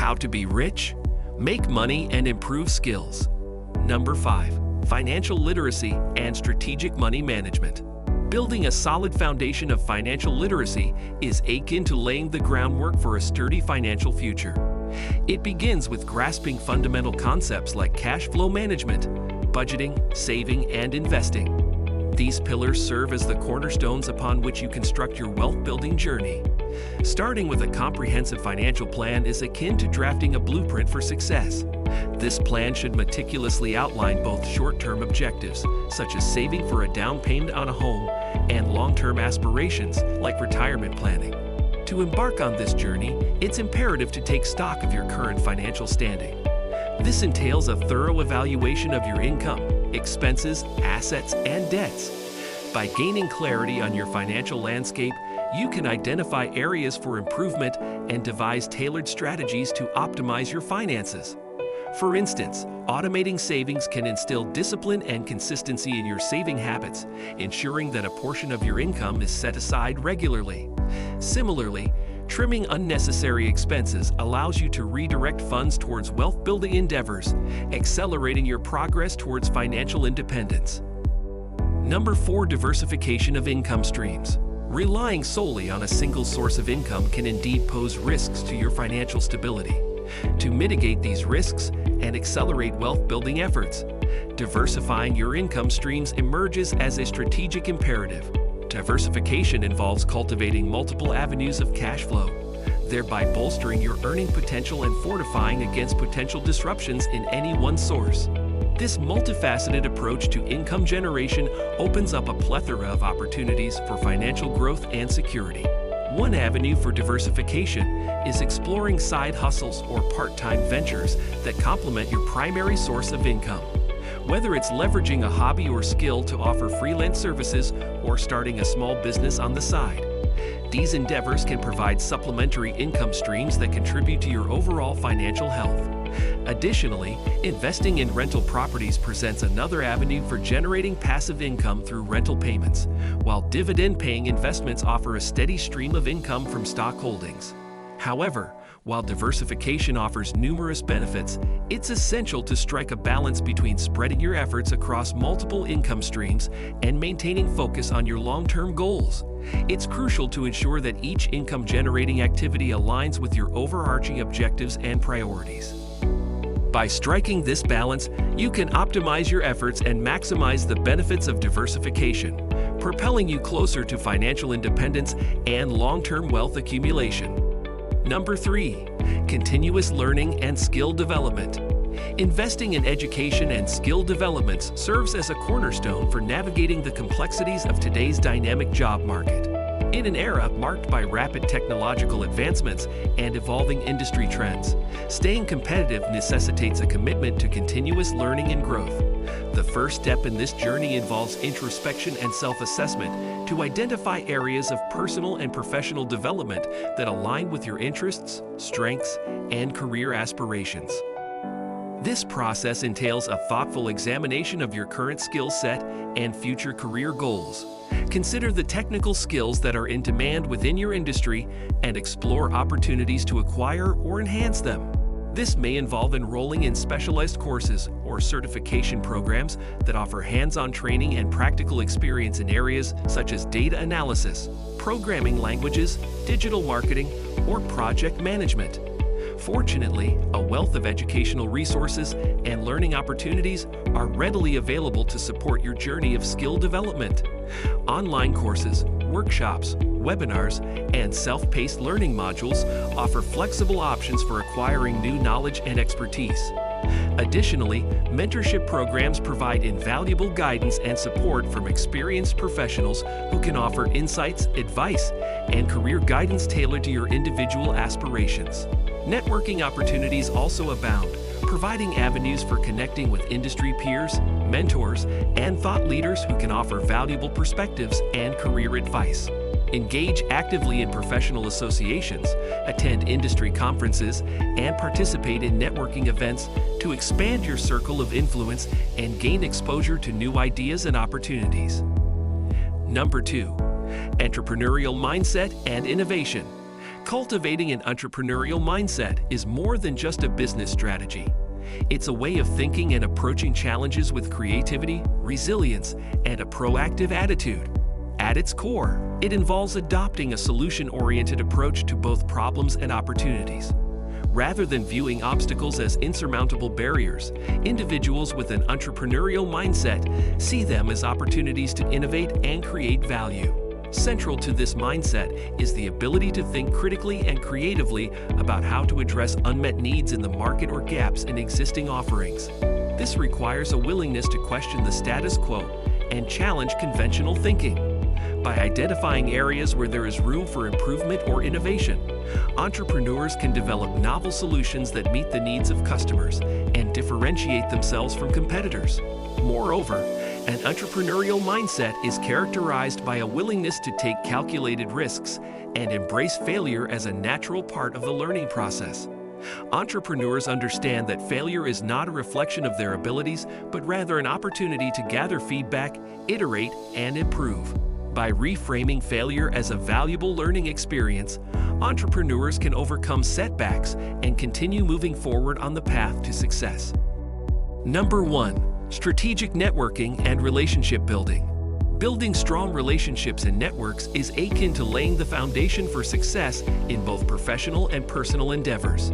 How to be rich, make money, and improve skills. Number 5. Financial literacy and strategic money management. Building a solid foundation of financial literacy is akin to laying the groundwork for a sturdy financial future. It begins with grasping fundamental concepts like cash flow management, budgeting, saving, and investing. These pillars serve as the cornerstones upon which you construct your wealth-building journey. Starting with a comprehensive financial plan is akin to drafting a blueprint for success. This plan should meticulously outline both short-term objectives, such as saving for a down payment on a home, and long-term aspirations, like retirement planning. To embark on this journey, it's imperative to take stock of your current financial standing. This entails a thorough evaluation of your income, expenses, assets, and debts. By gaining clarity on your financial landscape, you can identify areas for improvement and devise tailored strategies to optimize your finances. For instance, automating savings can instill discipline and consistency in your saving habits, ensuring that a portion of your income is set aside regularly. Similarly, trimming unnecessary expenses allows you to redirect funds towards wealth-building endeavors, accelerating your progress towards financial independence. Number 4. Diversification of income streams. Relying solely on a single source of income can indeed pose risks to your financial stability. To mitigate these risks and accelerate wealth-building efforts, diversifying your income streams emerges as a strategic imperative. Diversification involves cultivating multiple avenues of cash flow, thereby bolstering your earning potential and fortifying against potential disruptions in any one source. This multifaceted approach to income generation opens up a plethora of opportunities for financial growth and security. One avenue for diversification is exploring side hustles or part-time ventures that complement your primary source of income. Whether it's leveraging a hobby or skill to offer freelance services or starting a small business on the side, these endeavors can provide supplementary income streams that contribute to your overall financial health. Additionally, investing in rental properties presents another avenue for generating passive income through rental payments, while dividend-paying investments offer a steady stream of income from stock holdings. However, while diversification offers numerous benefits, it's essential to strike a balance between spreading your efforts across multiple income streams and maintaining focus on your long-term goals. It's crucial to ensure that each income-generating activity aligns with your overarching objectives and priorities. By striking this balance, you can optimize your efforts and maximize the benefits of diversification, propelling you closer to financial independence and long-term wealth accumulation. Number 3. Continuous learning and skill development. Investing in education and skill developments serves as a cornerstone for navigating the complexities of today's dynamic job market. In an era marked by rapid technological advancements and evolving industry trends, staying competitive necessitates a commitment to continuous learning and growth. The first step in this journey involves introspection and self-assessment to identify areas of personal and professional development that align with your interests, strengths, and career aspirations. This process entails a thoughtful examination of your current skill set and future career goals. Consider the technical skills that are in demand within your industry and explore opportunities to acquire or enhance them. This may involve enrolling in specialized courses or certification programs that offer hands-on training and practical experience in areas such as data analysis, programming languages, digital marketing, or project management. Fortunately, a wealth of educational resources and learning opportunities are readily available to support your journey of skill development. Online courses, workshops, webinars, and self-paced learning modules offer flexible options for acquiring new knowledge and expertise. Additionally, mentorship programs provide invaluable guidance and support from experienced professionals who can offer insights, advice, and career guidance tailored to your individual aspirations. Networking opportunities also abound, providing avenues for connecting with industry peers, mentors, and thought leaders who can offer valuable perspectives and career advice. Engage actively in professional associations, attend industry conferences, and participate in networking events to expand your circle of influence and gain exposure to new ideas and opportunities. Number 2. Entrepreneurial mindset and innovation. Cultivating an entrepreneurial mindset is more than just a business strategy. It's a way of thinking and approaching challenges with creativity, resilience, and a proactive attitude. At its core, it involves adopting a solution-oriented approach to both problems and opportunities. Rather than viewing obstacles as insurmountable barriers, individuals with an entrepreneurial mindset see them as opportunities to innovate and create value. Central to this mindset is the ability to think critically and creatively about how to address unmet needs in the market or gaps in existing offerings. This requires a willingness to question the status quo and challenge conventional thinking. By identifying areas where there is room for improvement or innovation, entrepreneurs can develop novel solutions that meet the needs of customers and differentiate themselves from competitors. Moreover, an entrepreneurial mindset is characterized by a willingness to take calculated risks and embrace failure as a natural part of the learning process. Entrepreneurs understand that failure is not a reflection of their abilities, but rather an opportunity to gather feedback, iterate, and improve. By reframing failure as a valuable learning experience, entrepreneurs can overcome setbacks and continue moving forward on the path to success. Number 1. Strategic networking and relationship building. Building strong relationships and networks is akin to laying the foundation for success in both professional and personal endeavors.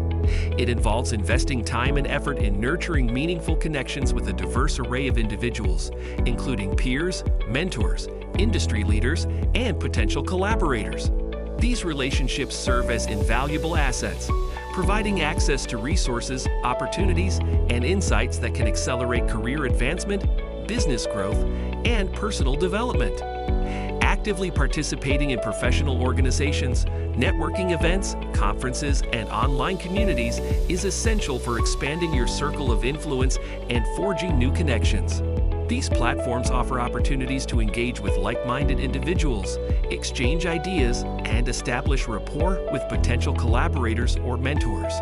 It involves investing time and effort in nurturing meaningful connections with a diverse array of individuals, including peers, mentors, industry leaders, and potential collaborators. These relationships serve as invaluable assets, providing access to resources, opportunities, and insights that can accelerate career advancement, business growth, and personal development. Actively participating in professional organizations, networking events, conferences, and online communities is essential for expanding your circle of influence and forging new connections. These platforms offer opportunities to engage with like-minded individuals, exchange ideas, and establish rapport with potential collaborators or mentors.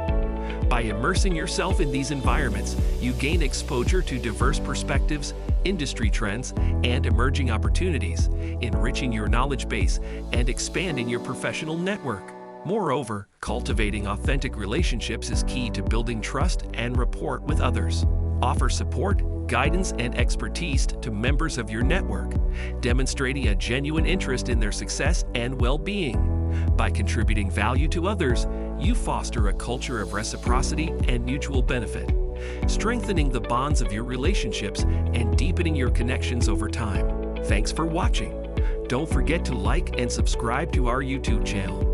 By immersing yourself in these environments, you gain exposure to diverse perspectives, industry trends, and emerging opportunities, enriching your knowledge base and expanding your professional network. Moreover, cultivating authentic relationships is key to building trust and rapport with others. Offer support, guidance, and expertise to members of your network, demonstrating a genuine interest in their success and well-being. By contributing value to others, you foster a culture of reciprocity and mutual benefit, strengthening the bonds of your relationships and deepening your connections over time. Thanks for watching. Don't forget to like and subscribe to our YouTube channel.